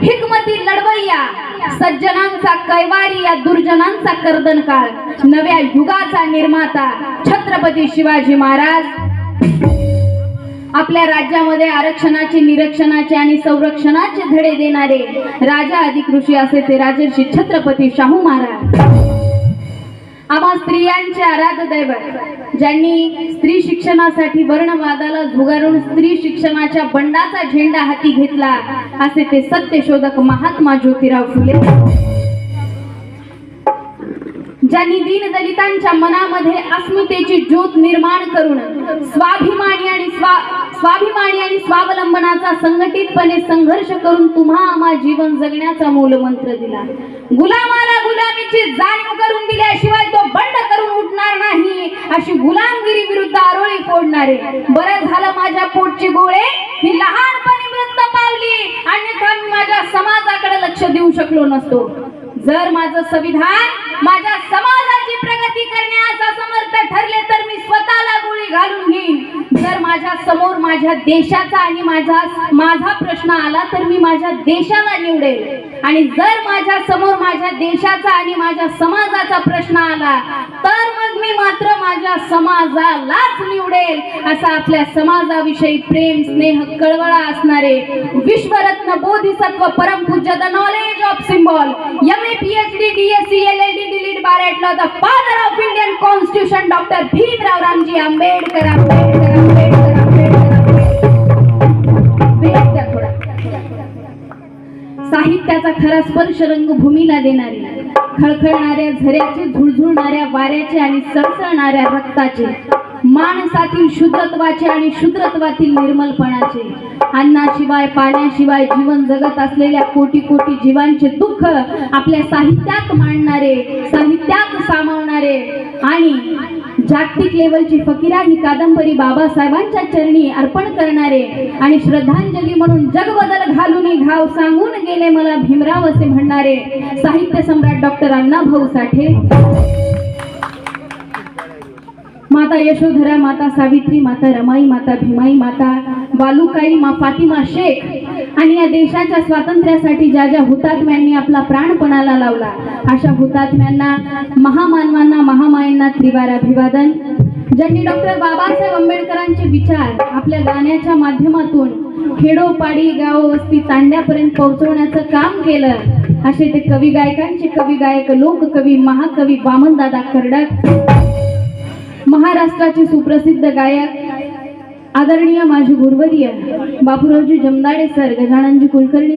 हिकमती लढवय्या, सज्जनांचा कैवारी या दुर्जनांचा कर्दन काळ, नव्या युगाचा निर्माता छत्रपती शिवाजी महाराज आपल्या राज्यामध्ये आरक्षणाचे, निरीक्षणाचे आणि संरक्षणाचे धडे देणारे राजा अधिकृषी असे ते राजर्षी छत्रपती शाहू महाराज, आम्हा स्त्रियांचे आराध्य दैवत, ज्यांनी स्त्री शिक्षणासाठी वर्णवादाला झुगारून स्त्री शिक्षणाच्या बंडाचा झेंडा हाती घेतला असे ते सत्यशोधक महात्मा ज्योतिराव फुले, ज्यांनी दीनदलितांच्या मनामध्ये अस्मितेची ज्योत निर्माण करून स्वाभिमानी आणि स्वावलंबनाचा संघटितपणे संघर्ष करून तुम्हा आम्हा जीवन जगण्याचा मूलमंत्र दिला। गुलामाला गुलामीची जाणीव करून दिल्याशिवाय तो बंड करून उठणार नाही, अशी गुलामगिरी विरुद्ध आरोळी फोडणारे। बरं झालं माझ्या पोटची गोळे ही लहानपणी मृत्यू पावली, अन्यथा मी माझ्या समाजाकडे लक्ष देऊ शकलो नसतो। जर माझं संविधान माझ्या समाजाची प्रगती करण्यास असमर्थ ठरले तर मी स्वतःला गोळी घालून घेईन। जर माझ्या समोर माझ्या देशाचा आणि माझा प्रश्न आला तर मी माझ्या देशाला निवडेल, आणि जर माझ्या समोर माझ्या देशाचा आणि माझ्या समाजाचा प्रश्न आला तर मग मी मात्र माझ्या समाजालाच निवडेल। असा आपल्या समाजाविषयी प्रेम, स्नेह, कळवळा असणारे विश्वरत्न बोधिसत्व परमपूज्य the knowledge of symbol MA PhD DSc LLD DLitt bar at law the father of Indian constitution doctor Bhimrao Ramji Ambedkar साहित्याचा खरा स्पर्श रंगभूमीला देणारे, खळखळणाऱ्या झऱ्याचे, झुळझुळणाऱ्या वाऱ्याचे आणि सळसळणाऱ्या रक्ताचे, माणसातील शुद्रत्वाचे आणि शुद्रत्वातील निर्मलपणाचे, अन्नाशिवाय पाण्याशिवाय जीवन जगत असलेल्या कोटी कोटी जीवांचे दुःख आपल्या साहित्यात मांडणारे, साहित्यात सामावणारे आणि जागतिक लेवलची फकीरा ही कादंबरी बाबासाहेबांच्या चरणी अर्पण करणारे आणि श्रद्धांजली म्हणून जगबदल घालून घाव सांगून गेले मला भीमराव असे म्हणणारे साहित्य सम्राट डॉक्टर अण्णाभाऊ साठे, माता यशोधरा, माता सावित्री, माता रमाई, माता भीमाई, माता बालुकाई, मा फातिमा शेख आणि या देशाच्या स्वातंत्र्यासाठी ज्या ज्या हुतात्म्यांनी आपला प्राण पणाला लावला अशा हुतात्म्यांना, महामानवांना, महामायांना त्रिवार अभिवादन। ज्यांनी डॉक्टर बाबासाहेब आंबेडकरांचे विचार आपल्या गाण्याच्या माध्यमातून खेडोपाडी, गाव, वस्ती, तांड्यापर्यंत पोहोचवण्याचं काम केलं असे ते कवी गायकांचे कवी गायक, लोककवी, महाकवी वामनदादा कर्डक, महाराष्ट्राचे सुप्रसिद्ध गायक आदरणीय माझे गुरुवर्य बापूरावजी जमदाडे सर, गजाननजी कुलकर्णी